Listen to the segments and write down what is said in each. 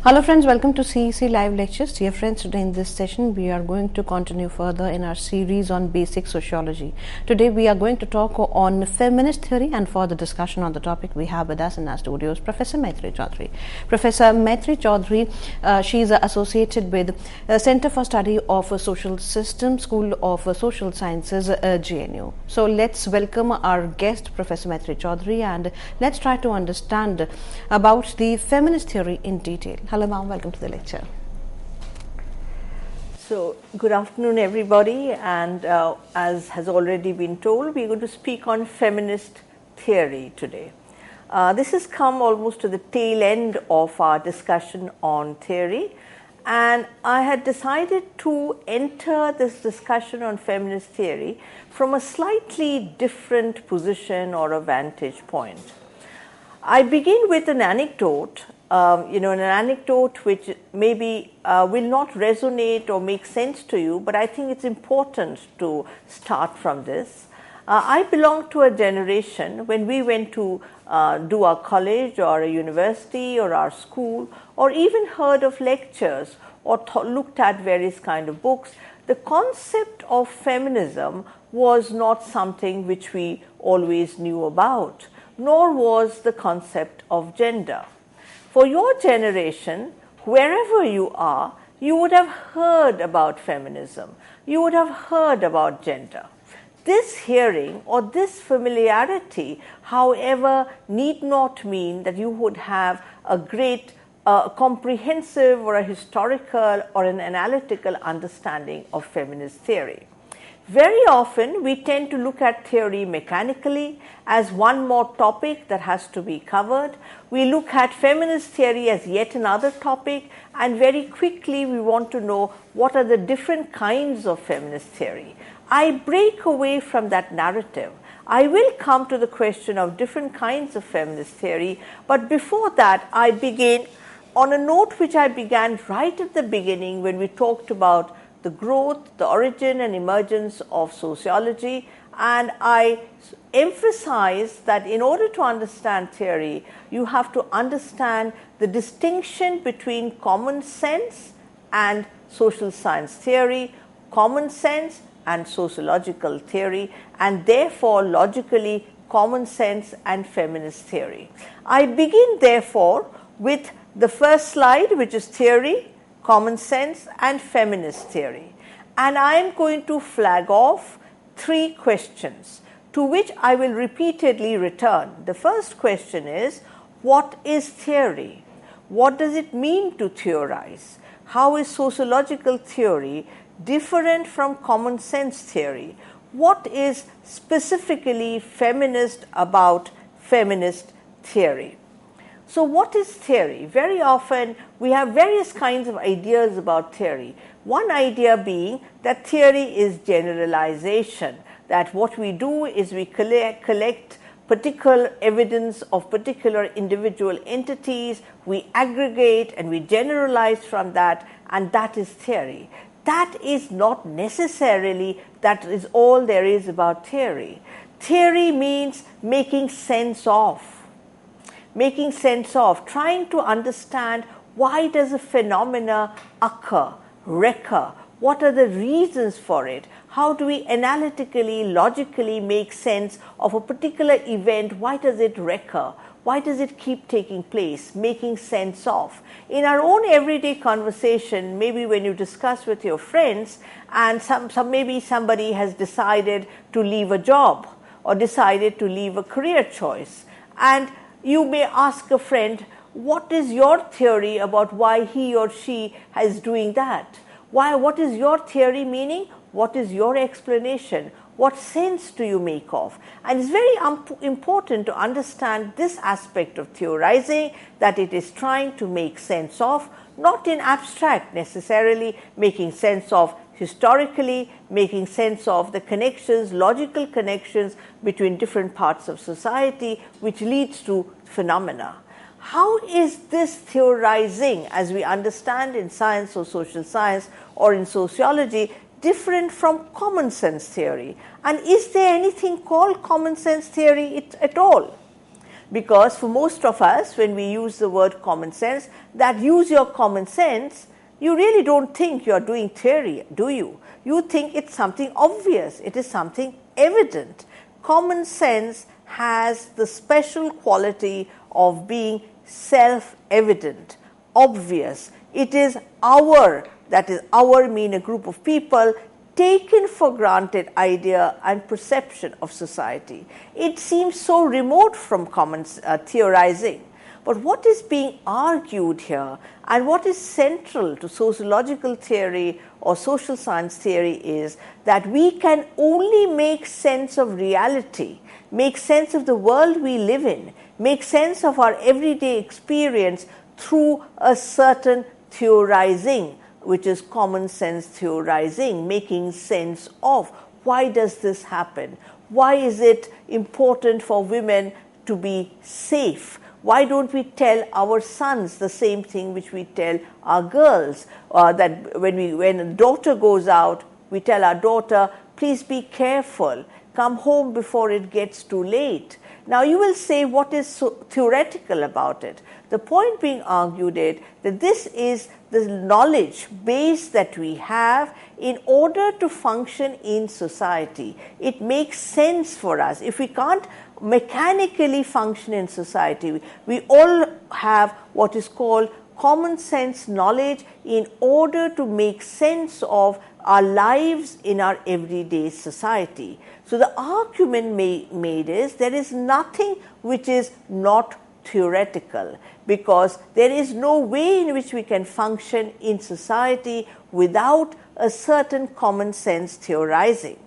Hello friends, welcome to CEC live lectures. Dear friends, today in this session we are going to continue further in our series on basic sociology. Today we are going to talk on feminist theory, and for the discussion on the topic we have with us in our studios Professor Maitri Chaudhary. Professor Maitri Chaudhary, she is associated with Center for Study of Social Systems, School of Social Sciences, JNU. So let's welcome our guest Professor Maitri Chaudhary and let's try to understand about the feminist theory in detail. Hello ma'am, welcome to the lecture. So, good afternoon everybody, and as has already been told, we are going to speak on feminist theory today. This has come almost to the tail end of our discussion on theory, and I had decided to enter this discussion on feminist theory from a slightly different position or a vantage point. I begin with an anecdote, an anecdote which maybe will not resonate or make sense to you, but I think it's important to start from this. I belong to a generation when we went to do our college or a university or our school, or even heard of lectures or looked at various kind of books. The concept of feminism was not something which we always knew about, nor was the concept of gender. For your generation, wherever you are, you would have heard about feminism, you would have heard about gender. This hearing or this familiarity, however, need not mean that you would have a great comprehensive or a historical or an analytical understanding of feminist theory. Very often we tend to look at theory mechanically as one more topic that has to be covered. We look at feminist theory as yet another topic, and very quickly we want to know what are the different kinds of feminist theory. I break away from that narrative. I will come to the question of different kinds of feminist theory, but before that I begin on a note which I began right at the beginning when we talked about the growth, the origin and emergence of sociology, and I emphasize that in order to understand theory, you have to understand the distinction between common sense and social science theory, common sense and sociological theory, and therefore logically common sense and feminist theory. I begin therefore with the first slide, which is theory, common sense and feminist theory, and I am going to flag off three questions to which I will repeatedly return. The first question is, what is theory? What does it mean to theorize? How is sociological theory different from common sense theory? What is specifically feminist about feminist theory? So what is theory? Very often we have various kinds of ideas about theory. One idea being that theory is generalization, that what we do is we collect particular evidence of particular individual entities, we aggregate and we generalize from that, and that is theory. That is not necessarily that is all there is about theory. Theory means making sense of, trying to understand why does a phenomena occur, recur, what are the reasons for it, how do we analytically, logically make sense of a particular event, why does it recur, why does it keep taking place, making sense of. In our own everyday conversation, maybe when you discuss with your friends and maybe somebody has decided to leave a job or decided to leave a career choice, and you may ask a friend, what is your theory about why he or she is doing that? What is your theory meaning? What is your explanation? What sense do you make of? And it's very important to understand this aspect of theorizing, that it is trying to make sense of, not in abstract necessarily, making sense of historically, making sense of the connections, logical connections between different parts of society, which leads to phenomena. How is this theorizing, as we understand in science or social science or in sociology, different from common sense theory? And is there anything called common sense theory at all? Because for most of us, when we use the word common sense, that use your common sense, you really don't think you're doing theory, do you? You think it's something obvious, it is something evident. Common sense has the special quality of being self-evident, obvious. It is our, that is our mean a group of people, taken for granted idea and perception of society. It seems so remote from common theorizing. But what is being argued here and what is central to sociological theory or social science theory is that we can only make sense of reality, make sense of the world we live in, make sense of our everyday experience through a certain theorizing, which is common sense theorizing, making sense of why does this happen? Why is it important for women to be safe? Why don't we tell our sons the same thing which we tell our girls? That when a daughter goes out, we tell our daughter, please be careful, come home before it gets too late. Now you will say, what is so theoretical about it? The point being argued is that this is the knowledge base that we have in order to function in society. It makes sense for us. If we can't mechanically function in society, we all have what is called common sense knowledge in order to make sense of our lives in our everyday society. So the argument made is there is nothing which is not theoretical, because there is no way in which we can function in society without a certain common sense theorizing.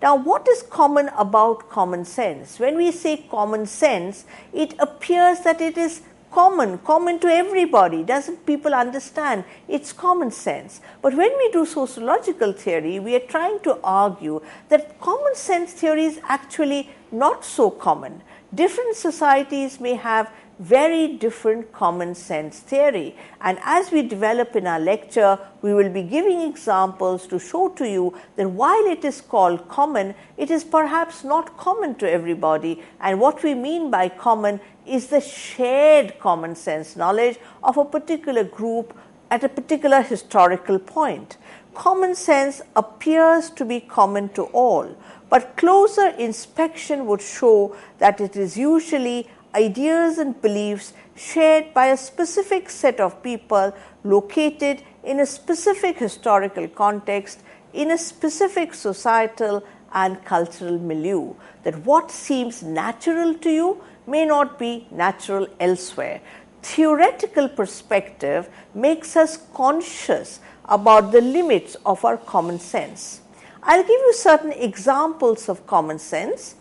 Now, what is common about common sense? When we say common sense, it appears that it is common to everybody. Doesn't people understand? It's common sense. But when we do sociological theory, we are trying to argue that common sense theory is actually not so common. Different societies may have very different common sense theory, and as we develop in our lecture, we will be giving examples to show to you that while it is called common, it is perhaps not common to everybody, and what we mean by common is the shared common sense knowledge of a particular group at a particular historical point. Common sense appears to be common to all, but closer inspection would show that it is usually ideas and beliefs shared by a specific set of people located in a specific historical context, in a specific societal and cultural milieu. That what seems natural to you may not be natural elsewhere. Theoretical perspective makes us conscious about the limits of our common sense. I'll give you certain examples of common sense.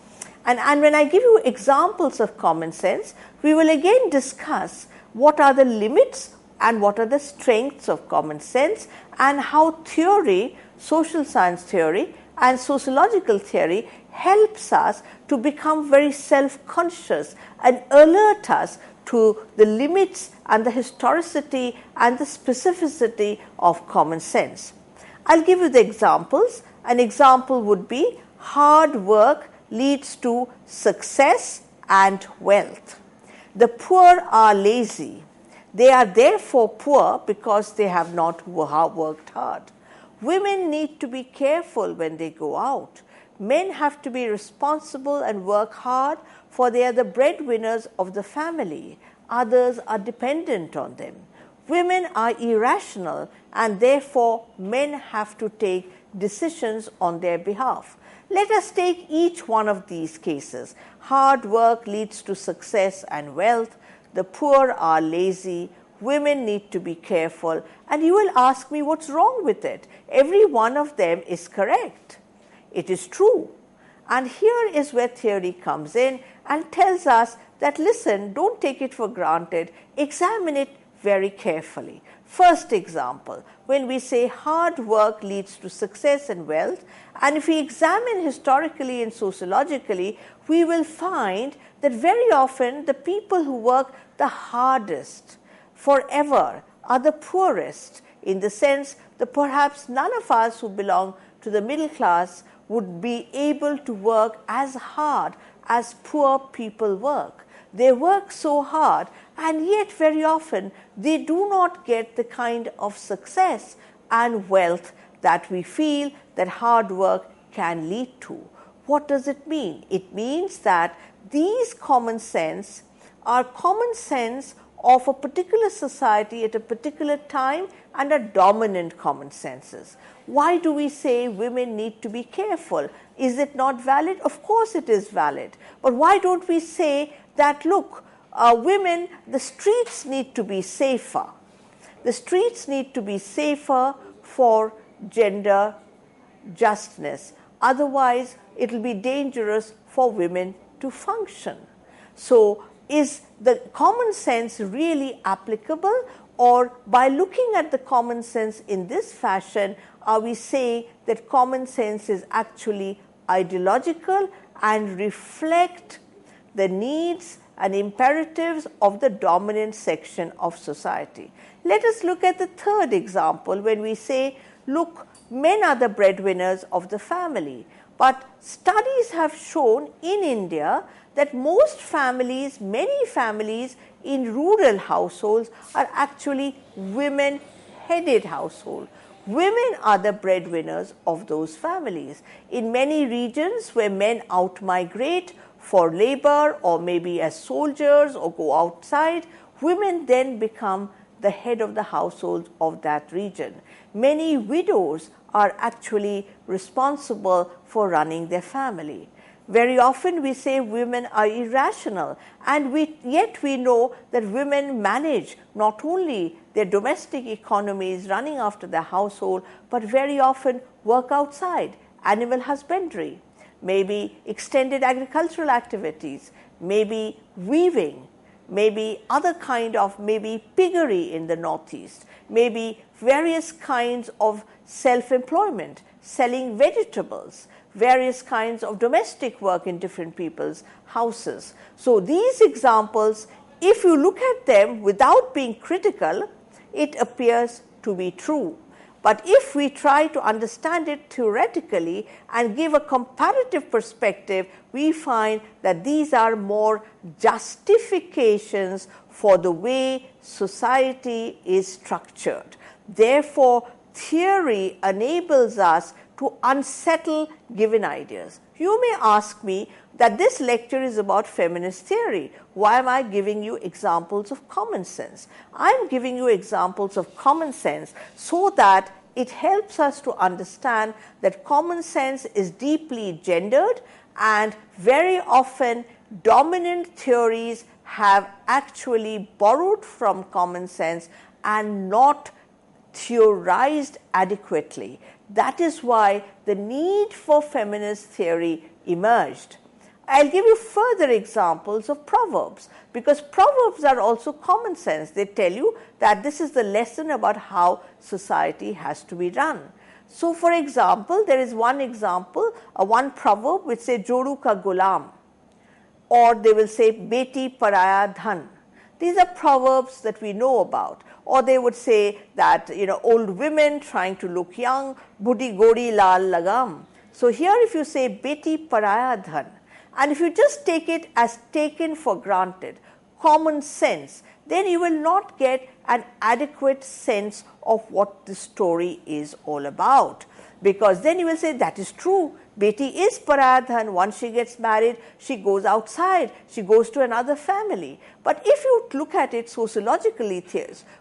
And when I give you examples of common sense, we will again discuss what are the limits and what are the strengths of common sense, and how theory, social science theory and sociological theory helps us to become very self-conscious and alert us to the limits and the historicity and the specificity of common sense. I'll give you the examples. An example would be hard work leads to success and wealth. The poor are lazy. They are therefore poor because they have not worked hard. Women need to be careful when they go out. Men have to be responsible and work hard, for they are the breadwinners of the family. Others are dependent on them. Women are irrational, and therefore men have to take decisions on their behalf. Let us take each one of these cases. Hard work leads to success and wealth. The poor are lazy. Women need to be careful. And you will ask me, what's wrong with it? Every one of them is correct. It is true. And here is where theory comes in and tells us that, listen, don't take it for granted. Examine it very carefully. First example, when we say hard work leads to success and wealth, and if we examine historically and sociologically, we will find that very often the people who work the hardest forever are the poorest, in the sense that perhaps none of us who belong to the middle class would be able to work as hard as poor people work. they work so hard, and yet very often they do not get the kind of success and wealth that we feel that hard work can lead to. What does it mean? It means that these common sense are common sense of a particular society at a particular time and are dominant common senses. Why do we say women need to be careful? Is it not valid? Of course it is valid. But why don't we say that, look, women, the streets need to be safer. The streets need to be safer for gender justness. Otherwise, it will be dangerous for women to function. So, is the common sense really applicable, or by looking at the common sense in this fashion, are we saying that common sense is actually ideological and reflect the needs and imperatives of the dominant section of society? Let us look at the third example when we say, look, men are the breadwinners of the family. But studies have shown in India that most families, many families in rural households are actually women-headed households. Women are the breadwinners of those families. In many regions where men out-migrate for labor or maybe as soldiers or go outside, women then become the head of the household of that region. Many widows are actually responsible for running their family. Very often we say women are irrational, and yet we know that women manage not only their domestic economies running after their household, but very often work outside, animal husbandry, maybe extended agricultural activities, maybe weaving, maybe other kind of maybe piggery in the Northeast, maybe various kinds of self-employment, selling vegetables, various kinds of domestic work in different people's houses. So these examples, if you look at them without being critical, it appears to be true. But if we try to understand it theoretically and give a comparative perspective, we find that these are more justifications for the way society is structured. Therefore, theory enables us to unsettle given ideas. You may ask me that this lecture is about feminist theory. Why am I giving you examples of common sense? I am giving you examples of common sense so that it helps us to understand that common sense is deeply gendered, and very often dominant theories have actually borrowed from common sense and not theorized adequately. That is why the need for feminist theory emerged. I'll give you further examples of proverbs, because proverbs are also common sense. They tell you that this is the lesson about how society has to be run. So, for example, there is one example, one proverb which says Jodu ka gulam, or they will say Beti paraya dhan. These are proverbs that we know about. Or they would say that, old women trying to look young, Budi godi lal lagam. So here if you say Beti paraya dhan, and if you just take it as taken for granted, common sense, then you will not get an adequate sense of what the story is all about. Because then you will say that is true. Beti is paraya dhan. Once she gets married, she goes outside, she goes to another family. But if you look at it sociologically,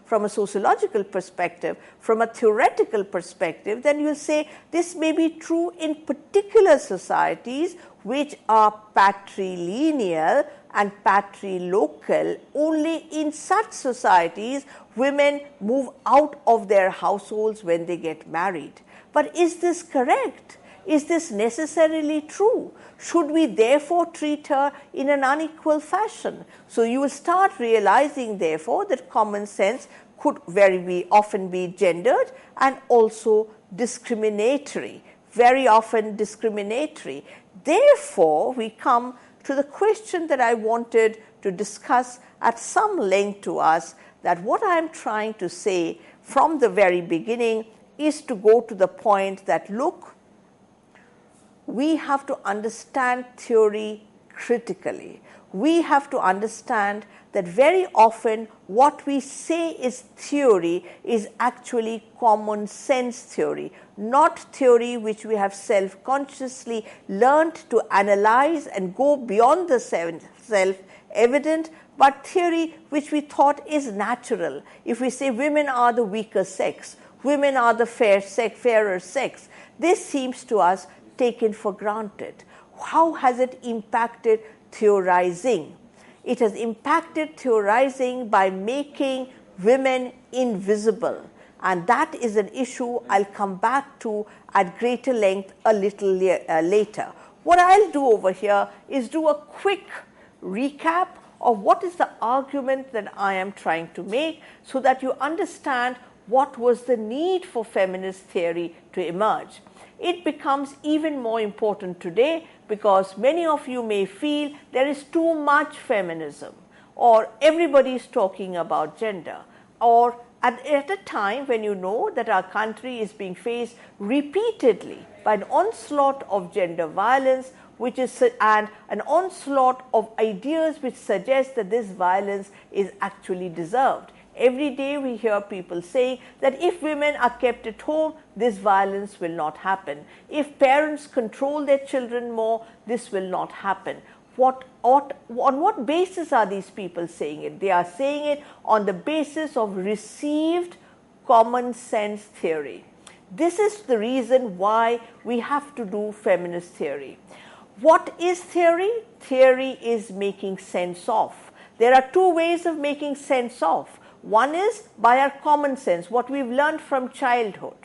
from a sociological perspective, from a theoretical perspective, then you will say this may be true in particular societies which are patrilineal and patrilocal. Only in such societies women move out of their households when they get married. But is this correct? Is this necessarily true? Should we therefore treat her in an unequal fashion? So you will start realizing therefore that common sense could very often be gendered and also discriminatory, very often discriminatory. Therefore, we come to the question that I wanted to discuss at some length to us, that what I am trying to say from the very beginning is to go to the point that, look, we have to understand theory critically. we have to understand that very often what we say is theory is actually common sense theory, not theory which we have self-consciously learned to analyze and go beyond the self-evident, but theory which we thought is natural. If we say women are the weaker sex, women are the fairer sex, this seems to us taken for granted. How has it impacted theorizing? It has impacted theorizing by making women invisible, and that is an issue I'll come back to at greater length a little later. What I'll do over here is do a quick recap of what is the argument that I am trying to make, so that you understand what was the need for feminist theory to emerge. It becomes even more important today because many of you may feel there is too much feminism, or everybody is talking about gender, or at a time when you know that our country is being faced repeatedly by an onslaught of gender violence, and an onslaught of ideas which suggest that this violence is actually deserved. Every day we hear people saying that if women are kept at home, this violence will not happen. If parents control their children more, this will not happen. On what basis are these people saying it? They are saying it on the basis of received common sense theory. This is the reason why we have to do feminist theory. What is theory? Theory is making sense of. There are two ways of making sense of. One is by our common sense, what we've learned from childhood.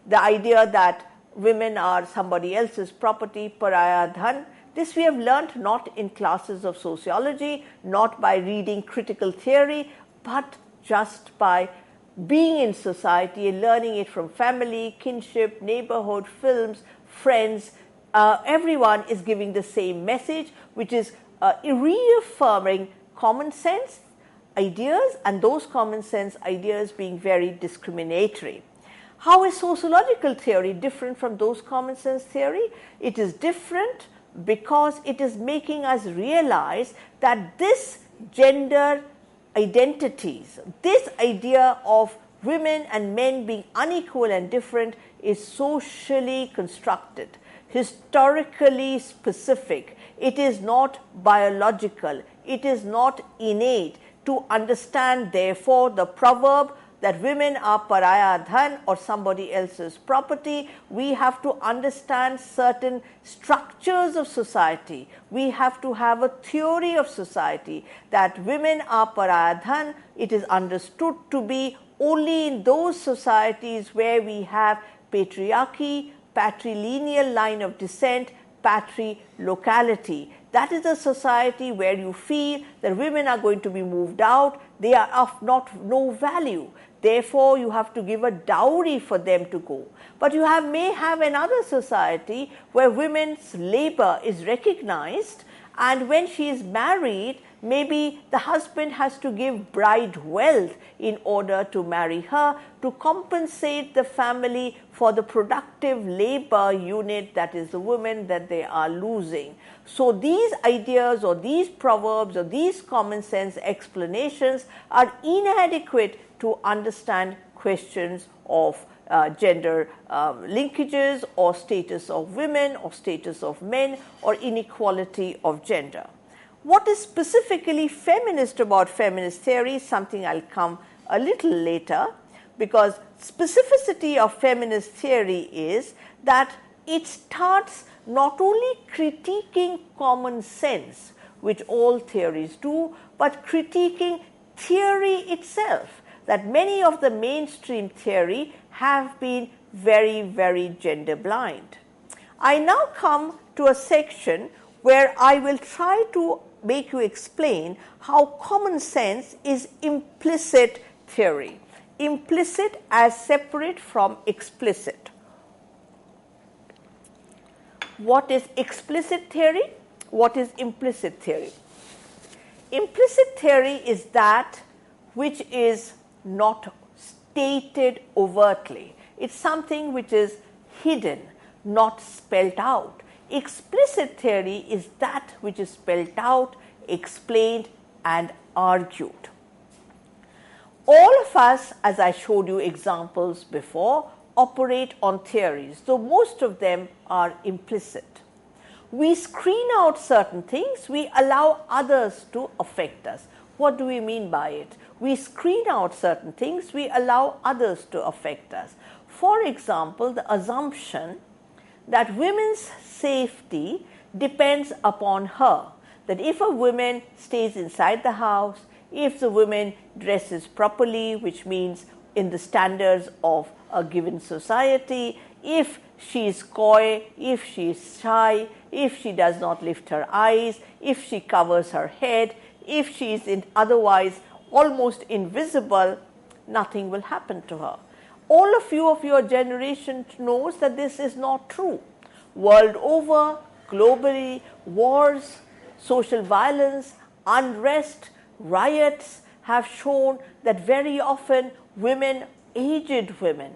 The idea that women are somebody else's property, pariah dhan. This we have learned not in classes of sociology, not by reading critical theory, but just by being in society and learning it from family, kinship, neighborhood, films, friends. Everyone is giving the same message, which is reaffirming common sense ideas, and those common sense ideas being very discriminatory. How is sociological theory different from those common sense theory? It is different because it is making us realize that this gender identities, this idea of women and men being unequal and different is socially constructed, historically specific. It is not biological. It is not innate. To understand, therefore, the proverb that women are pariah dhan or somebody else's property, we have to understand certain structures of society. We have to have a theory of society that women are pariah dhan. It is understood to be only in those societies where we have patriarchy, patrilineal line of descent, patrilocality. That is a society where you feel that women are going to be moved out, they are of no value. Therefore, you have to give a dowry for them to go. But you may have another society where women's labor is recognized, and when she is married, maybe the husband has to give bride wealth in order to marry her to compensate the family for the productive labor unit that is the woman that they are losing. So these ideas or these proverbs or these common sense explanations are inadequate to understand questions of gender linkages or status of women or status of men or inequality of gender. What is specifically feminist about feminist theory is something I'll come a little later, because specificity of feminist theory is that it starts not only critiquing common sense, which all theories do, but critiquing theory itself, that many of the mainstream theory have been very, very gender blind. I now come to a section where I will try to make you explain how common sense is implicit theory. Implicit as separate from explicit. What is explicit theory? What is implicit theory? Implicit theory is that which is not stated overtly. It's something which is hidden, not spelled out. Explicit theory is that which is spelled out, explained and argued. All of us, as I showed you examples before, operate on theories, though most of them are implicit. We screen out certain things, we allow others to affect us. What do we mean by it? We screen out certain things, we allow others to affect us. For example, the assumption that women's safety depends upon her, that if a woman stays inside the house, if the woman dresses properly, which means in the standards of a given society, if she is coy, if she is shy, if she does not lift her eyes, if she covers her head, if she is otherwise almost invisible, nothing will happen to her. All of your generation knows that this is not true. World over, globally, wars, social violence, unrest, riots have shown that very often women, aged women,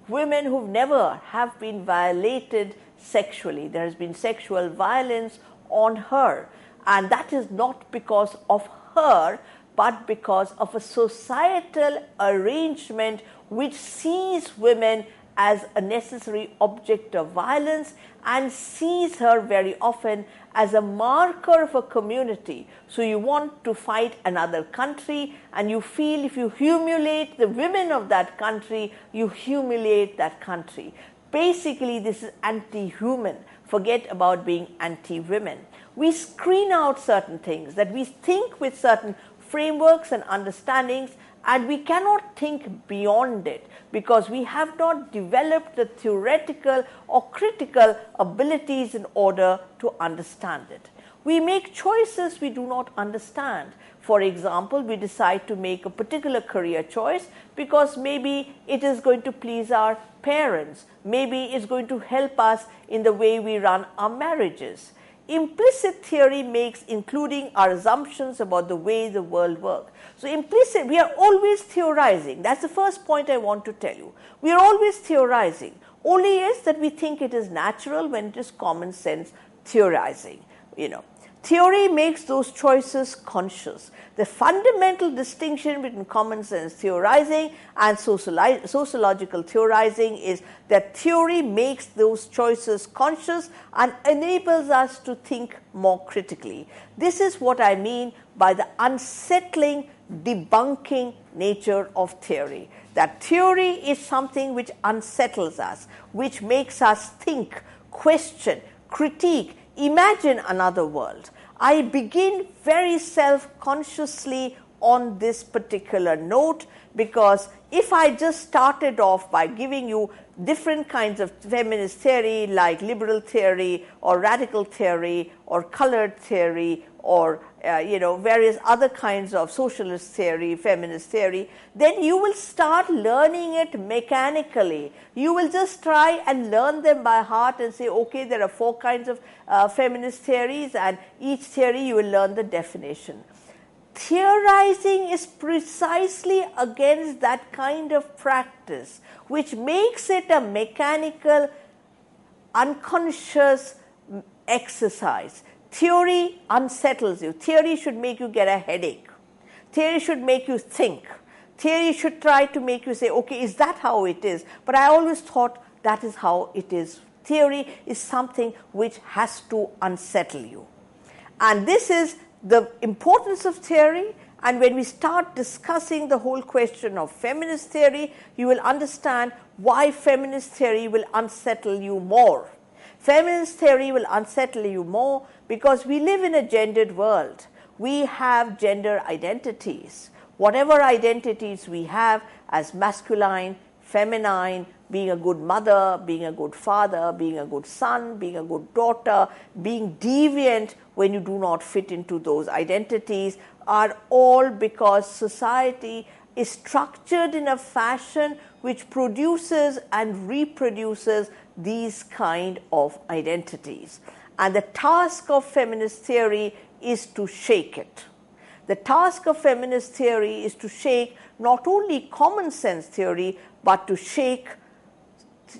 women who never have been violated sexually, there has been sexual violence on her, and that is not because of her, but because of a societal arrangement which sees women as a necessary object of violence and sees her very often as a marker of a community. So you want to fight another country and you feel if you humiliate the women of that country, you humiliate that country. Basically, this is anti-human. Forget about being anti-women. We screen out certain things, that we think with certain frameworks and understandings, and we cannot think beyond it because we have not developed the theoretical or critical abilities in order to understand it. We make choices we do not understand. For example, we decide to make a particular career choice because maybe it is going to please our parents, maybe it's going to help us in the way we run our marriages. Implicit theory makes including our assumptions about the way the world works. So implicit, we are always theorizing. That's the first point I want to tell you. We are always theorizing. Only is that we think it is natural when it is common sense theorizing. Theory makes those choices conscious. The fundamental distinction between common sense theorizing and sociological theorizing is that theory makes those choices conscious and enables us to think more critically. This is what I mean by the unsettling, debunking nature of theory. That theory is something which unsettles us, which makes us think, question, critique, imagine another world. I begin very self-consciously on this particular note because if I just started off by giving you different kinds of feminist theory like liberal theory or radical theory or colored theory or various other kinds of socialist theory, feminist theory, then you will start learning it mechanically. You will just try and learn them by heart and say, okay, there are 4 kinds of feminist theories, and each theory you will learn the definition. Theorizing is precisely against that kind of practice, which makes it a mechanical, unconscious exercise. Theory unsettles you. Theory should make you get a headache. Theory should make you think. Theory should try to make you say, okay, is that how it is? But I always thought that is how it is. Theory is something which has to unsettle you. And this is the importance of theory. And when we start discussing the whole question of feminist theory, you will understand why feminist theory will unsettle you more. Feminist theory will unsettle you more because we live in a gendered world. We have gender identities. Whatever identities we have as masculine, feminine, being a good mother, being a good father, being a good son, being a good daughter, being deviant when you do not fit into those identities, are all because society is structured in a fashion which produces and reproduces these kind of identities. And the task of feminist theory is to shake it. The task of feminist theory is to shake not only common sense theory, but to shake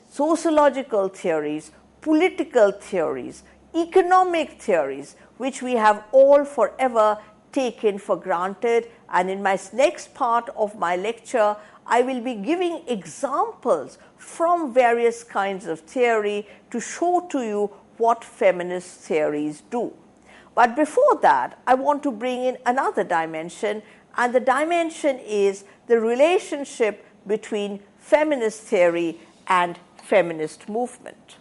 sociological theories, political theories, economic theories, which we have all forever taken for granted. And in my next part of my lecture, I will be giving examples from various kinds of theory to show to you what feminist theories do. But before that, I want to bring in another dimension, and the dimension is the relationship between feminist theory and feminist movement.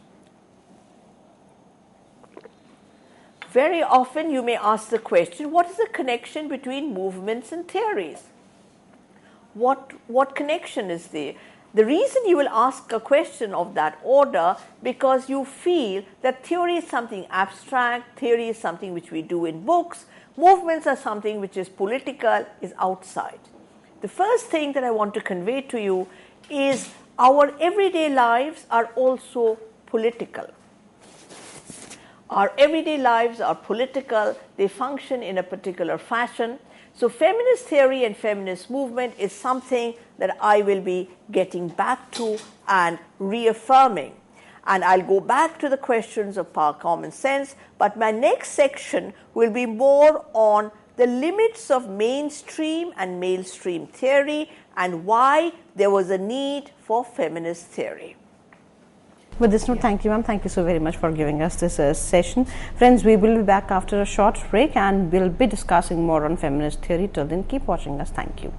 Very often you may ask the question, what is the connection between movements and theories? What connection is there? The reason you will ask a question of that order, because you feel that theory is something abstract, theory is something which we do in books, movements are something which is political, is outside. The first thing that I want to convey to you is our everyday lives are also political. Our everyday lives are political, they function in a particular fashion. So feminist theory and feminist movement is something that I will be getting back to and reaffirming. And I'll go back to the questions of power common sense, but my next section will be more on the limits of mainstream and mainstream theory and why there was a need for feminist theory. With this note, thank you, ma'am. Thank you so very much for giving us this session. Friends, we will be back after a short break and we'll be discussing more on feminist theory. Till then, keep watching us. Thank you.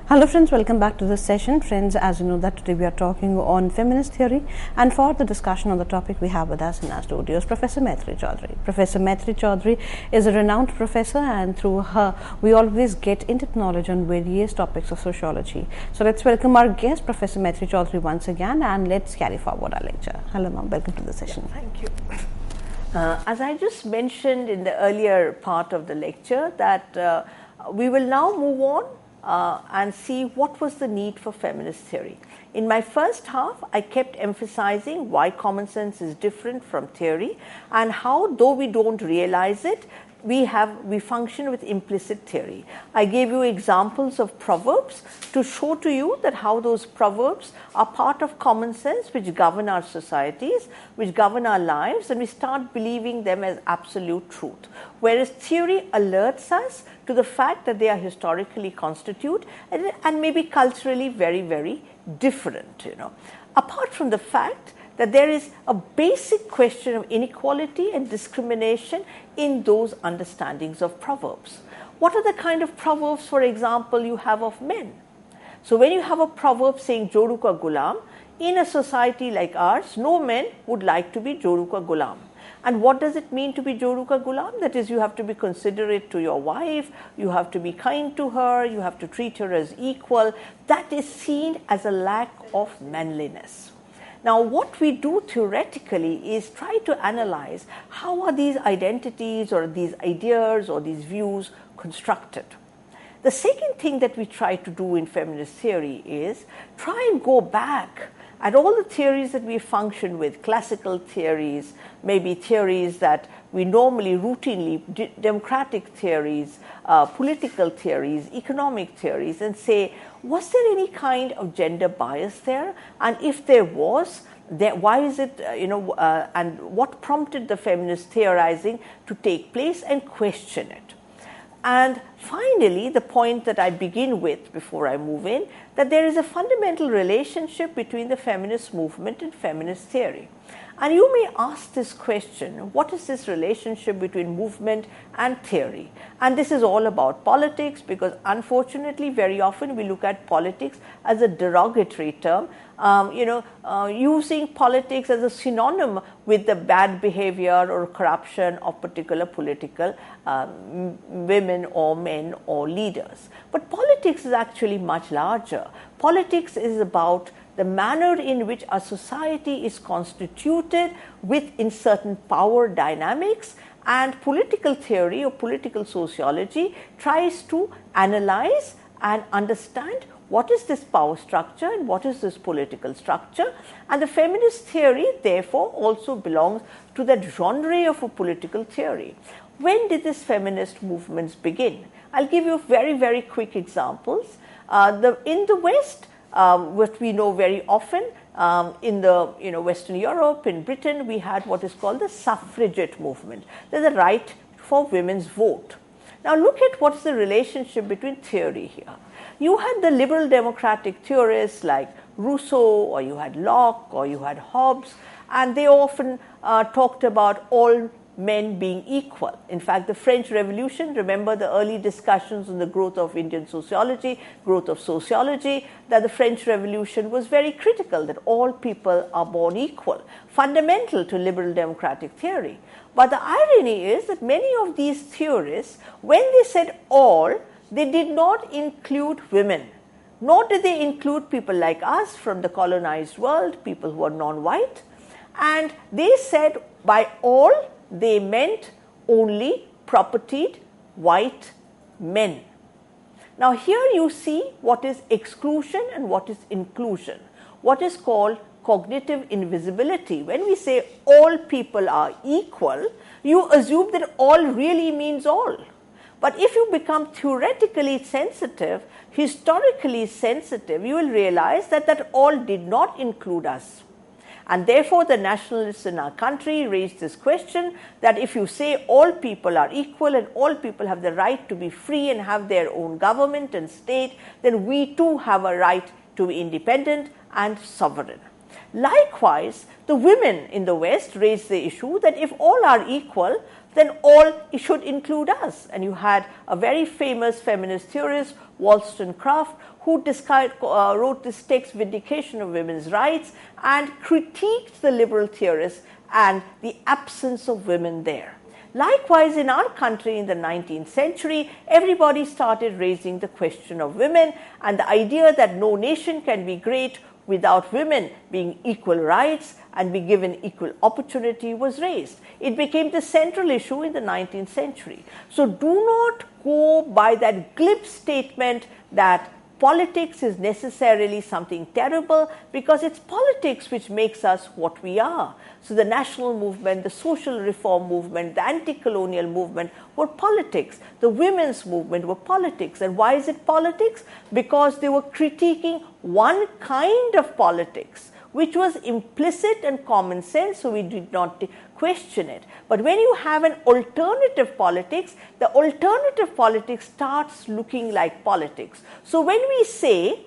Hello friends, welcome back to this session. Friends, as you know that today we are talking on feminist theory, and for the discussion on the topic we have with us in our studios Professor Maitri Chaudhary. Professor Maitri Chaudhary is a renowned professor, and through her we always get in-depth knowledge on various topics of sociology. So let's welcome our guest Professor Maitri Chaudhary once again, and let's carry forward our lecture. Hello ma'am, welcome to the session. Yeah, thank you. As I just mentioned in the earlier part of the lecture that we will now move on and see what was the need for feminist theory. In my first half, I kept emphasizing why common sense is different from theory and how, though we don't realize it, we function with implicit theory. I gave you examples of proverbs to show to you that how those proverbs are part of common sense which govern our societies, which govern our lives, and we start believing them as absolute truth. Whereas theory alerts us to the fact that they are historically constituted and maybe culturally very, very different. Apart from the fact that there is a basic question of inequality and discrimination in those understandings of proverbs. What are the kind of proverbs, for example, you have of men? So when you have a proverb saying Jodu ka gulam, in a society like ours, no men would like to be Jodu ka gulam. And what does it mean to be Joru ka gulam? That is, you have to be considerate to your wife, you have to be kind to her, you have to treat her as equal. That is seen as a lack of manliness. Now, what we do theoretically is try to analyze how are these identities or these ideas or these views constructed. The second thing that we try to do in feminist theory is try and go back at all the theories that we function with, classical theories, maybe theories that we normally routinely, democratic theories, political theories, economic theories, and say, was there any kind of gender bias there? And if there was, why is it, and what prompted the feminist theorizing to take place, and question it. And finally, the point that I begin with before I move in, that there is a fundamental relationship between the feminist movement and feminist theory. And you may ask this question, what is this relationship between movement and theory? And this is all about politics, because unfortunately very often we look at politics as a derogatory term, using politics as a synonym with the bad behavior or corruption of particular political women or men or leaders. But politics is actually much larger. Politics is about the manner in which a society is constituted within certain power dynamics, and political theory or political sociology tries to analyze and understand what is this power structure and what is this political structure. And the feminist theory therefore also belongs to that genre of a political theory. When did these feminist movements begin? I'll give you very, very quick examples. In the West, what we know very often, in the Western Europe, in Britain, we had what is called the suffragette movement. There's a right for women's vote. Now look at what's the relationship between theory here. You had the liberal democratic theorists like Rousseau, or you had Locke, or you had Hobbes, and they often talked about all men being equal. In fact, the French Revolution, remember the early discussions on the growth of Indian sociology, growth of sociology, that the French Revolution was very critical, that all people are born equal, fundamental to liberal democratic theory. But the irony is that many of these theorists, when they said all, they did not include women, nor did they include people like us from the colonized world, people who are non-white. And they said by all, they meant only propertied white men. Now here you see what is exclusion and what is inclusion, what is called cognitive invisibility. When we say all people are equal, you assume that all really means all. But if you become theoretically sensitive, historically sensitive, you will realize that that all did not include us. And therefore, the nationalists in our country raised this question that if you say all people are equal and all people have the right to be free and have their own government and state, then we too have a right to be independent and sovereign. Likewise, the women in the West raised the issue that if all are equal, then all should include us. And you had a very famous feminist theorist, Wollstonecraft, who wrote this text, Vindication of Women's Rights, and critiqued the liberal theorists and the absence of women there. Likewise, in our country in the 19th century, everybody started raising the question of women, and the idea that no nation can be great without women being equal rights and be given equal opportunity was raised. It became the central issue in the 19th century. So do not go by that glib statement that politics is necessarily something terrible, because it's politics which makes us what we are. So the national movement, the social reform movement, the anti-colonial movement were politics. The women's movement were politics. And why is it politics? Because they were critiquing one kind of politics, which was implicit and common sense, so we did not question it. But when you have an alternative politics, the alternative politics starts looking like politics. So when we say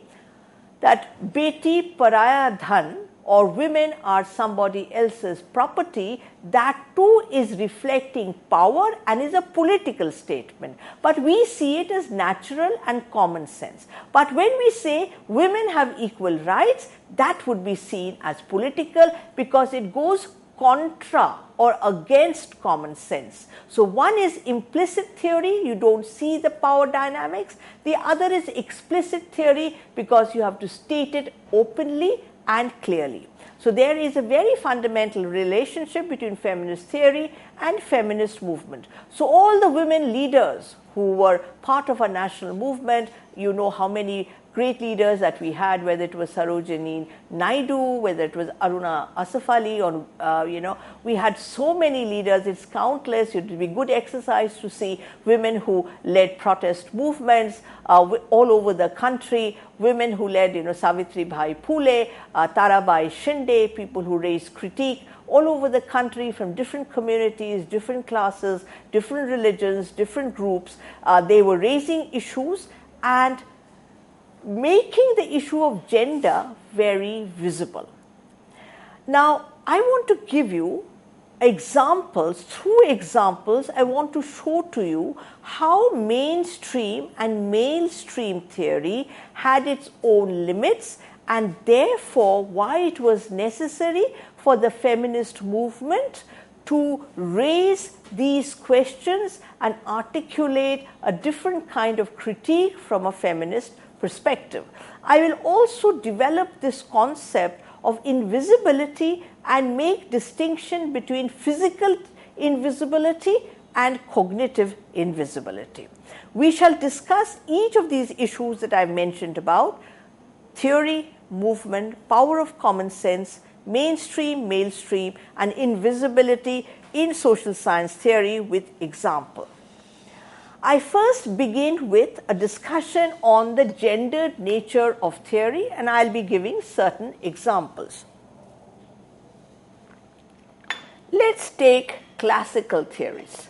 that beti paraya dhan, or women are somebody else's property, that too is reflecting power and is a political statement. But we see it as natural and common sense. But when we say women have equal rights, that would be seen as political, because it goes contra or against common sense. So one is implicit theory, you don't see the power dynamics. The other is explicit theory, because you have to state it openly and clearly. So there is a very fundamental relationship between feminist theory and feminist movement. So all the women leaders who were part of our national movement, you know how many great leaders that we had, whether it was Sarojini Naidu, whether it was Aruna Asaf Ali, or we had so many leaders. It's countless. It would be good exercise to see women who led protest movements all over the country, women who led, Savitri Bhai Phule, Tarabai Shinde, people who raised critique all over the country from different communities, different classes, different religions, different groups. They were raising issues and making the issue of gender very visible. Now, I want to give you examples. Through examples, I want to show to you how mainstream and male-stream theory had its own limits, and therefore why it was necessary for the feminist movement to raise these questions and articulate a different kind of critique from a feminist perspective. I will also develop this concept of invisibility and make distinction between physical invisibility and cognitive invisibility. We shall discuss each of these issues that I mentioned about: theory, movement, power of common sense, mainstream, male-stream, and invisibility in social science theory with example. I first begin with a discussion on the gendered nature of theory, and I'll be giving certain examples. Let's take classical theories.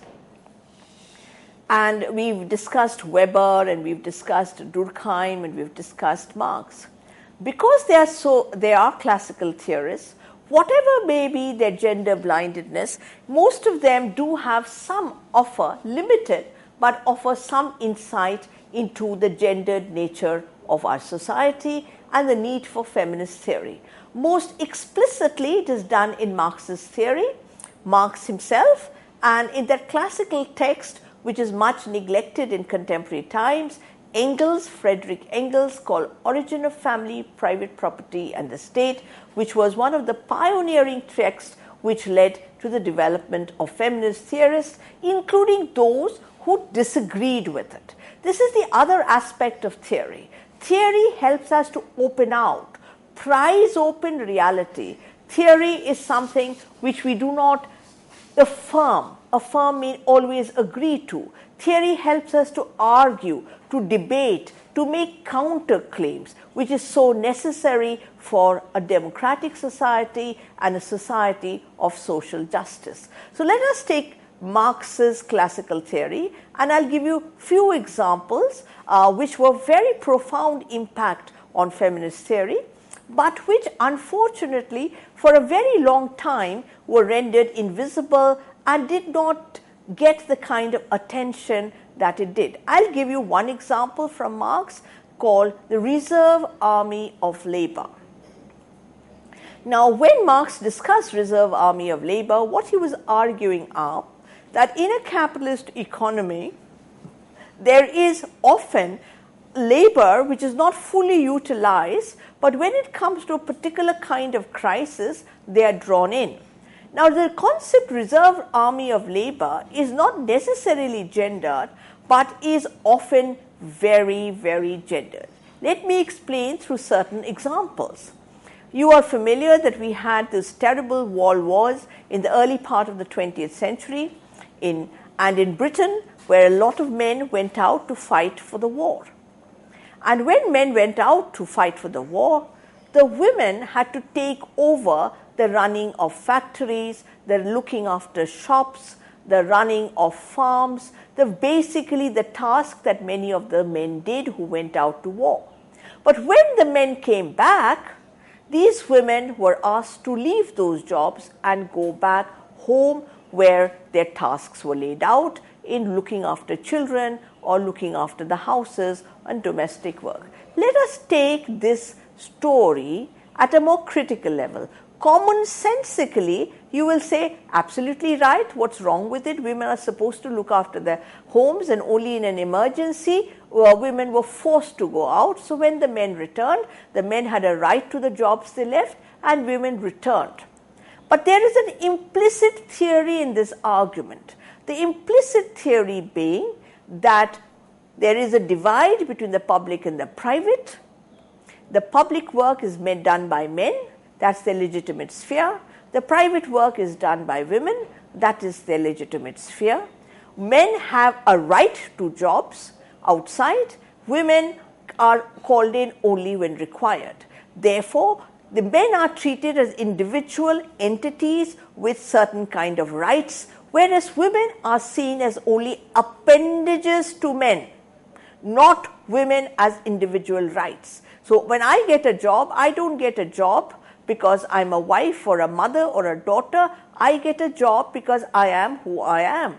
And we've discussed Weber, and we've discussed Durkheim, and we've discussed Marx. Because they are classical theorists, whatever may be their gender blindedness, most of them do have some offer, limited, but offer some insight into the gendered nature of our society and the need for feminist theory. Most explicitly, it is done in Marxist theory, Marx himself, and in that classical text, which is much neglected in contemporary times, Engels, Frederick Engels, called Origin of Family, Private Property and the State, which was one of the pioneering texts which led to the development of feminist theorists, including those who disagreed with it. This is the other aspect of theory. Theory helps us to open out, prise open reality. Theory is something which we do not affirm means always agree to. Theory helps us to argue, to debate, to make counterclaims, which is so necessary for a democratic society and a society of social justice. So let us take Marx's classical theory, and I'll give you few examples which were very profound impact on feminist theory, but which unfortunately for a very long time were rendered invisible and did not get the kind of attention that it did. I'll give you one example from Marx called the Reserve Army of Labor. Now, when Marx discussed Reserve Army of Labor, what he was arguing are that in a capitalist economy, there is often labor which is not fully utilized, but when it comes to a particular kind of crisis, they are drawn in. Now, the concept Reserve Army of Labor is not necessarily gendered, but is often very, very gendered. Let me explain through certain examples. You are familiar that we had this terrible wall wars in the early part of the 20th century in Britain, where a lot of men went out to fight for the war. And when men went out to fight for the war, the women had to take over the running of factories, the looking after shops, the running of farms, basically the task that many of the men did who went out to war. But when the men came back, these women were asked to leave those jobs and go back home where their tasks were laid out in looking after children or looking after the houses and domestic work. Let us take this story at a more critical level. commonsensically, you will say, absolutely right, what's wrong with it? Women are supposed to look after their homes, and only in an emergency women were forced to go out. So when the men returned, the men had a right to the jobs they left, and women returned. But there is an implicit theory in this argument. The implicit theory being that there is a divide between the public and the private. The public work is done by men, that's their legitimate sphere. The private work is done by women, that is their legitimate sphere. Men have a right to jobs outside, women are called in only when required. Therefore, the men are treated as individual entities with certain kind of rights, whereas women are seen as only appendages to men, not women as individual rights. So when I get a job, I don't get a job because I'm a wife or a mother or a daughter. I get a job because I am who I am.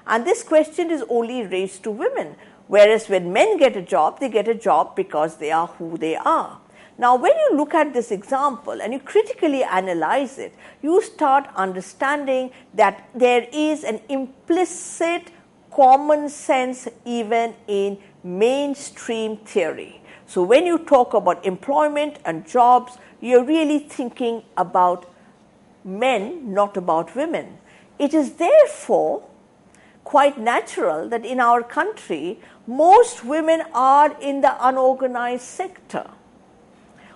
And this question is only raised to women, whereas when men get a job, they get a job because they are who they are. Now, when you look at this example and you critically analyze it, you start understanding that there is an implicit common sense even in mainstream theory. So when you talk about employment and jobs, you're really thinking about men, not about women. It is therefore quite natural that in our country, most women are in the unorganized sector.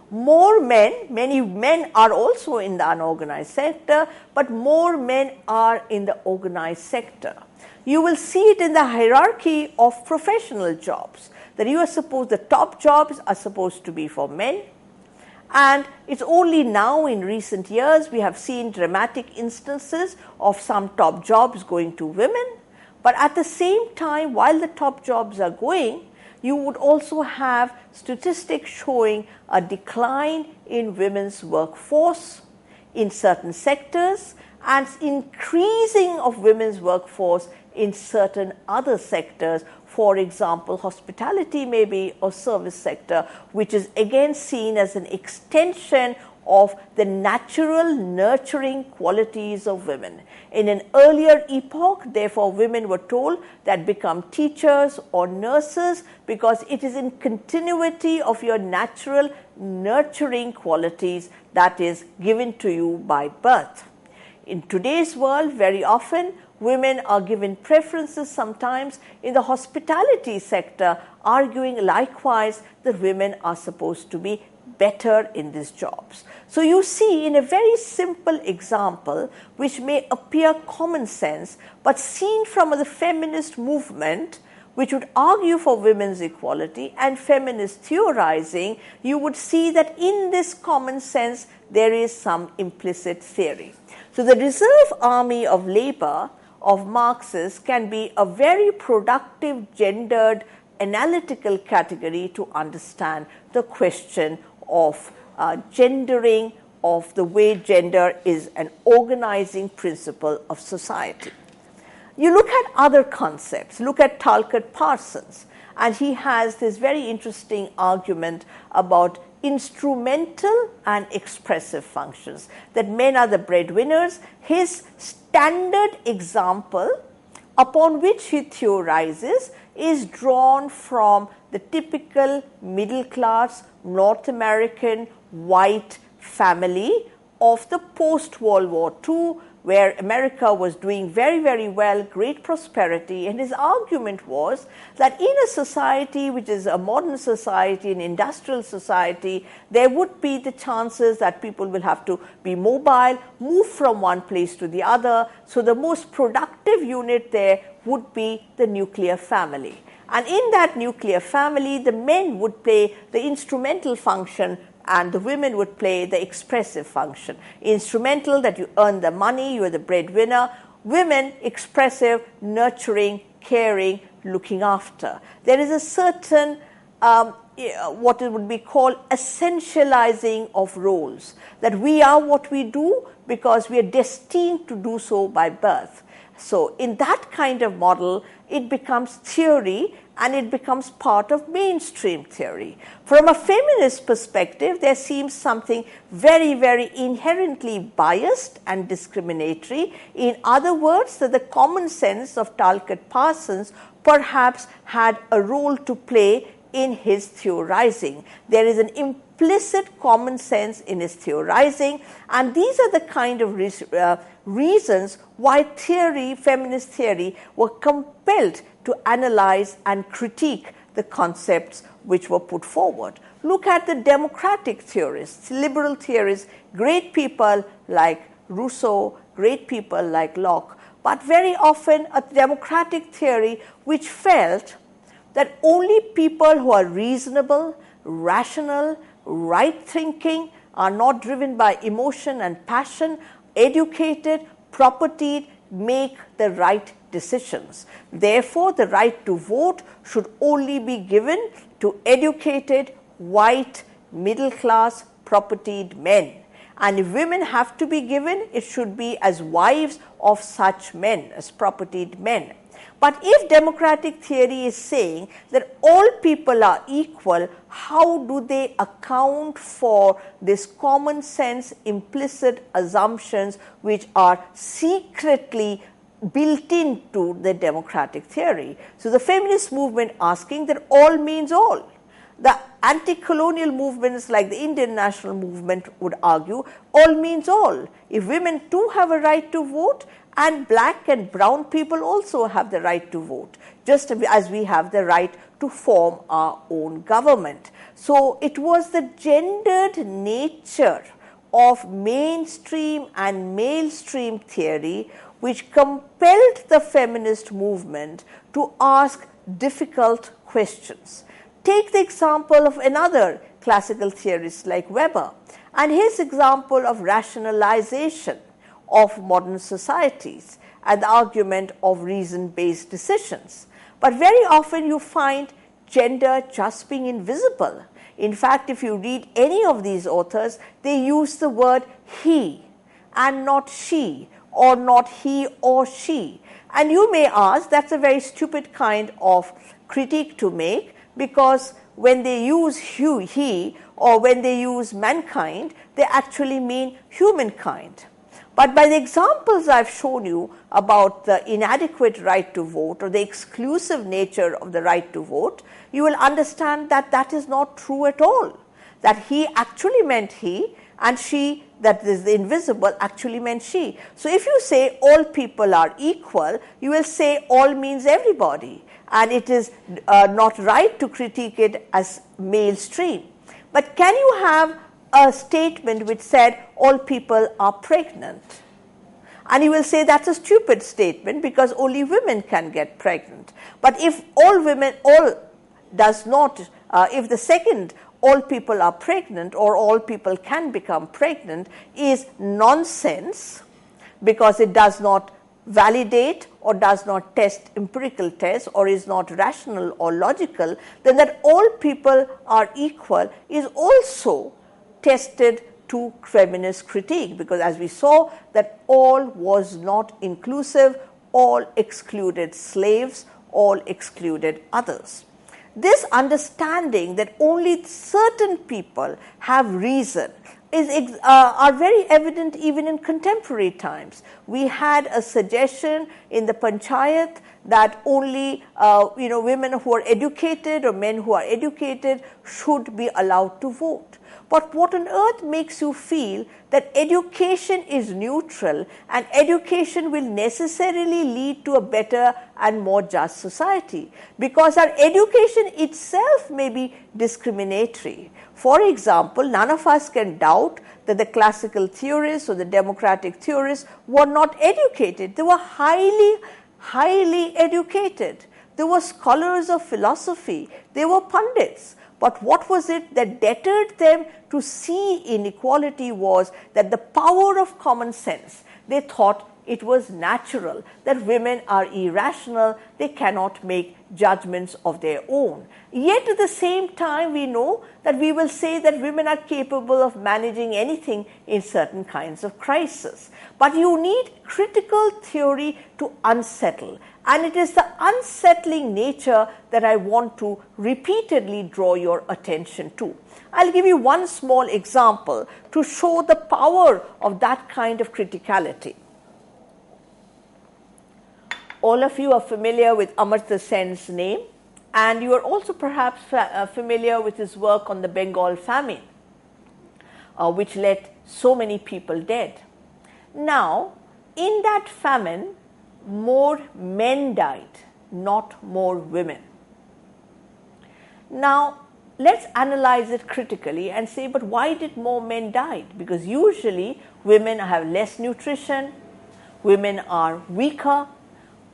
More men, many men are also in the unorganized sector, but more men are in the organized sector. You will see it in the hierarchy of professional jobs, that you are supposed, the top jobs are supposed to be for men. And it's only now in recent years we have seen dramatic instances of some top jobs going to women. But at the same time, while the top jobs are going, you would also have statistics showing a decline in women's workforce in certain sectors and increasing of women's workforce in certain other sectors, for example, hospitality maybe or service sector, which is again seen as an extension of the natural nurturing qualities of women. In an earlier epoch, therefore, women were told that become teachers or nurses because it is in continuity of your natural nurturing qualities that is given to you by birth. In today's world, very often, women are given preferences sometimes in the hospitality sector, arguing likewise that women are supposed to be better in these jobs. So you see in a very simple example, which may appear common sense, but seen from the feminist movement, which would argue for women's equality and feminist theorizing, you would see that in this common sense, there is some implicit theory. So the reserve army of labor of Marxists can be a very productive gendered analytical category to understand the question of gendering, of the way gender is an organizing principle of society. You look at other concepts, look at Talcott Parsons, and he has this very interesting argument about instrumental and expressive functions, that men are the breadwinners. His standard example upon which he theorizes is drawn from the typical middle class North American white family of the post-World War II, where America was doing very, very well, great prosperity. And his argument was that in a society which is a modern society, an industrial society, there would be the chances that people will have to be mobile, move from one place to the other. So the most productive unit there would be the nuclear family. And in that nuclear family, the men would play the instrumental function and the women would play the expressive function. Instrumental, that you earn the money, you are the breadwinner. Women, expressive, nurturing, caring, looking after. There is a certain, what it would be called essentializing of roles, that we are what we do because we are destined to do so by birth. So in that kind of model, it becomes theory, and it becomes part of mainstream theory. From a feminist perspective, there seems something very, very inherently biased and discriminatory. In other words, that the common sense of Talcott Parsons perhaps had a role to play in his theorizing. There is an implicit common sense in his theorizing, and these are the kind of reasons why feminist theory, were compelled to analyze and critique the concepts which were put forward. Look at the democratic theorists, liberal theorists, great people like Rousseau, great people like Locke, but very often a democratic theory which felt that only people who are reasonable, rational, right-thinking, are not driven by emotion and passion, educated, propertied, make the right decisions. Therefore, the right to vote should only be given to educated, white, middle-class, propertied men. And if women have to be given, it should be as wives of such men, as propertied men. But if democratic theory is saying that all people are equal, how do they account for this common sense implicit assumptions which are secretly built into the democratic theory? So the feminist movement asking that all means all. The anti-colonial movements like the Indian national movement would argue all means all. If women too have a right to vote, and black and brown people also have the right to vote, just as we have the right to form our own government. So it was the gendered nature of mainstream and male-stream theory which compelled the feminist movement to ask difficult questions. Take the example of another classical theorist like Weber and his example of rationalization of modern societies and the argument of reason-based decisions. But very often you find gender just being invisible. In fact, if you read any of these authors, they use the word he and not she, or not he or she. And you may ask, that's a very stupid kind of critique to make, because when they use he or when they use mankind, they actually mean humankind. But by the examples I've shown you about the inadequate right to vote or the exclusive nature of the right to vote, you will understand that that is not true at all. That he actually meant he, and she, that is the invisible, actually meant she. So if you say all people are equal, you will say all means everybody, and it is not right to critique it as mainstream. But can you have a statement which said all people are pregnant? And you will say that's a stupid statement because only women can get pregnant. But if all women, if the second all people are pregnant or all people can become pregnant is nonsense, because it does not validate or does not test empirical tests or is not rational or logical, then that all people are equal is also tested to feminist critique, because as we saw that all was not inclusive, all excluded slaves, all excluded others. This understanding that only certain people have reason are very evident even in contemporary times. We had a suggestion in the Panchayat that only women who are educated or men who are educated should be allowed to vote. But what on earth makes you feel that education is neutral and education will necessarily lead to a better and more just society? Because our education itself may be discriminatory. For example, none of us can doubt that the classical theorists or the democratic theorists were not educated. They were highly educated. They were scholars of philosophy. They were pundits. But what was it that deterred them to see inequality was that the power of common sense, they thought, it was natural that women are irrational, they cannot make judgments of their own. Yet at the same time, we know that we will say that women are capable of managing anything in certain kinds of crisis. But you need critical theory to unsettle. And it is the unsettling nature that I want to repeatedly draw your attention to. I'll give you one small example to show the power of that kind of criticality. All of you are familiar with Amartya Sen's name, and you are also perhaps familiar with his work on the Bengal famine, which left so many people dead. Now, in that famine, more men died, not more women. Now, let's analyze it critically and say, but why did more men die? Because usually women have less nutrition, women are weaker,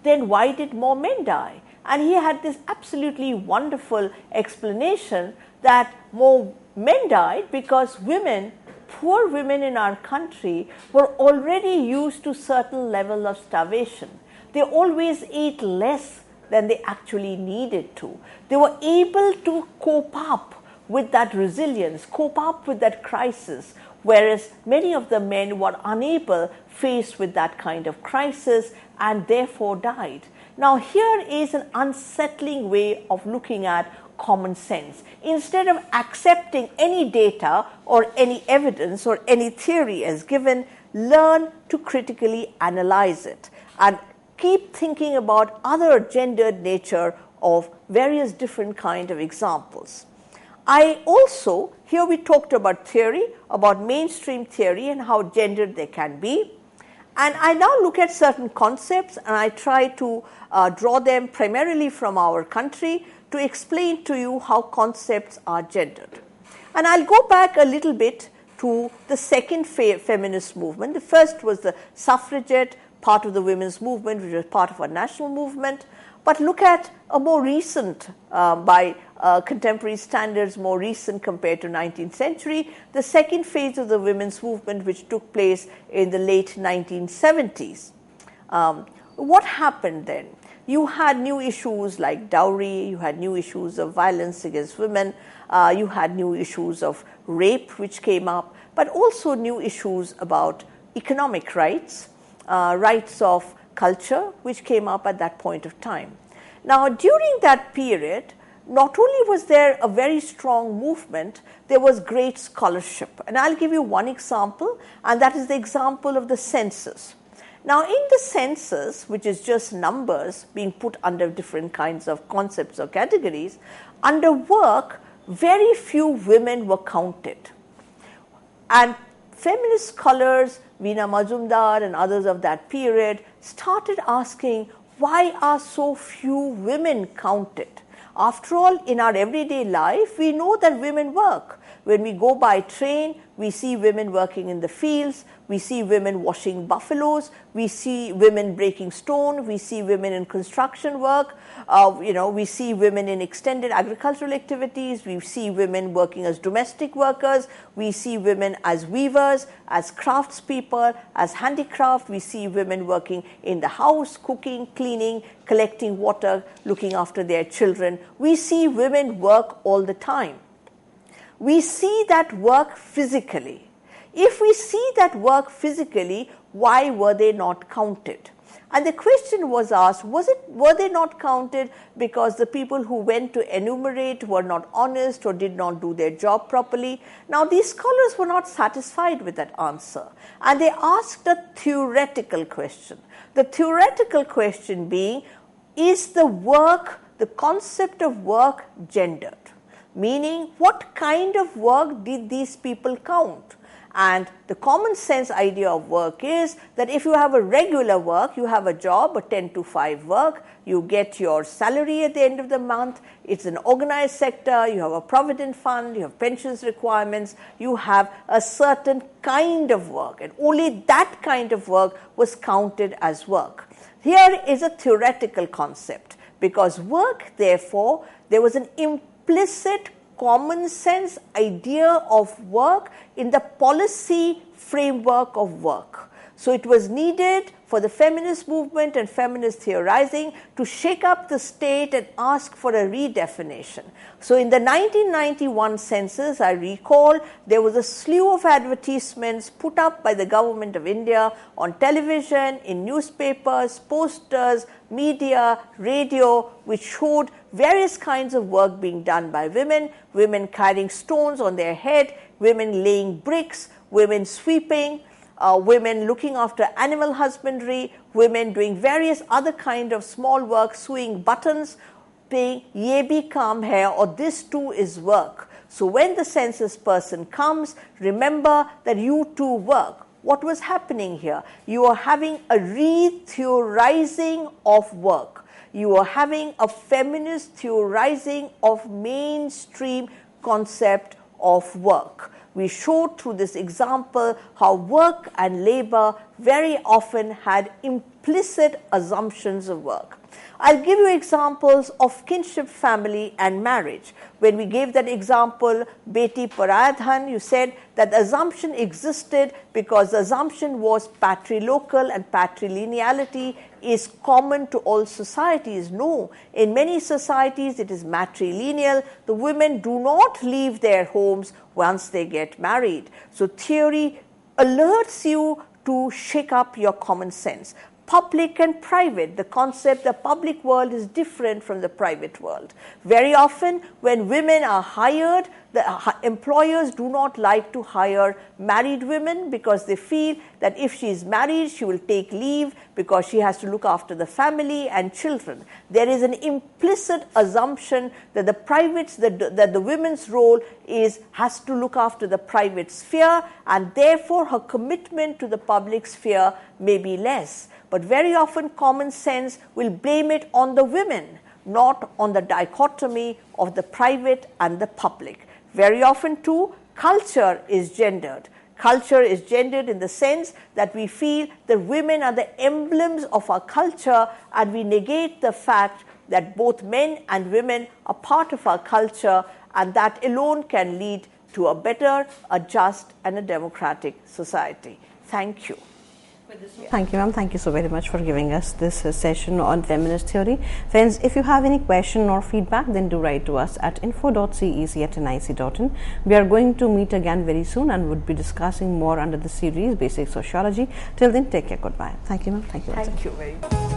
then why did more men die? And he had this absolutely wonderful explanation that more men died because women, poor women in our country, were already used to certain level of starvation. They always ate less than they actually needed to. They were able to cope up with that resilience, cope up with that crisis, whereas many of the men were unable, faced with that kind of crisis, and therefore died. Now, here is an unsettling way of looking at common sense. Instead of accepting any data or any evidence or any theory as given, learn to critically analyze it and keep thinking about other gendered nature of various different kind of examples. Here we talked about theory, about mainstream theory and how gendered they can be. And I now look at certain concepts and I try to draw them primarily from our country to explain to you how concepts are gendered. And I'll go back a little bit to the second feminist movement. The first was the suffragette part of the women's movement, which was part of our national movement. But look at a more recent, by contemporary standards, more recent compared to 19th century, the second phase of the women's movement, which took place in the late 1970s. What happened then? You had new issues like dowry, you had new issues of violence against women, you had new issues of rape which came up, but also new issues about economic rights, rights of culture which came up at that point of time. Now, during that period, not only was there a very strong movement, there was great scholarship. And I'll give you one example, and that is the example of the census. Now, in the census, which is just numbers being put under different kinds of concepts or categories, under work, very few women were counted. And feminist scholars, Veena Majumdar and others of that period, started asking, why are so few women counted? After all, in our everyday life, we know that women work. When we go by train, we see women working in the fields, we see women washing buffaloes, we see women breaking stone, we see women in construction work, we see women in extended agricultural activities, we see women working as domestic workers, we see women as weavers, as craftspeople, as handicraft, we see women working in the house, cooking, cleaning, collecting water, looking after their children. We see women work all the time. We see that work physically. If we see that work physically, why were they not counted? And the question was asked, were they not counted because the people who went to enumerate were not honest or did not do their job properly? Now, these scholars were not satisfied with that answer, and they asked a theoretical question. The theoretical question being, is the work, the concept of work, gendered? Meaning, what kind of work did these people count? And the common sense idea of work is that if you have a regular work, you have a job, a 10 to 5 work, you get your salary at the end of the month, it's an organized sector, you have a provident fund, you have pensions requirements, you have a certain kind of work, and only that kind of work was counted as work. Here is a theoretical concept, because work, therefore, there was an implicit common sense idea of work in the policy framework of work. So it was needed for the feminist movement and feminist theorizing to shake up the state and ask for a redefinition. So in the 1991 census, I recall, there was a slew of advertisements put up by the government of India on television, in newspapers, posters, media, radio, which showed various kinds of work being done by women, women carrying stones on their head, women laying bricks, women sweeping, women looking after animal husbandry, women doing various other kind of small work, sewing buttons, saying, "Ye bhi kaam hai," or "this too is work." So when the census person comes, remember that you too work. What was happening here? You are having a re-theorizing of work. You are having a feminist theorizing of mainstream concept of work. We showed through this example how work and labor very often had implicit assumptions of work. I'll give you examples of kinship, family and marriage. When we gave that example, Beti Paraya Dhan, you said that the assumption existed because the assumption was patrilocal and patrilineality is common to all societies. No, in many societies it is matrilineal. The women do not leave their homes once they get married. So theory alerts you to shake up your common sense. Public and private, the concept the public world is different from the private world. Very often when women are hired, the employers do not like to hire married women because they feel that if she is married, she will take leave because she has to look after the family and children. There is an implicit assumption that the women's role has to look after the private sphere, and therefore her commitment to the public sphere may be less. But very often common sense will blame it on the women, not on the dichotomy of the private and the public. Very often too, culture is gendered. Culture is gendered in the sense that we feel that women are the emblems of our culture, and we negate the fact that both men and women are part of our culture, and that alone can lead to a better, a just and a democratic society. Thank you. Thank you, ma'am. Thank you so very much for giving us this session on feminist theory. Friends, if you have any question or feedback, then do write to us at info.cec@nic.in. We are going to meet again very soon and would be discussing more under the series Basic Sociology. Till then, take care. Goodbye. Thank you, ma'am. Thank you. Thank you very much.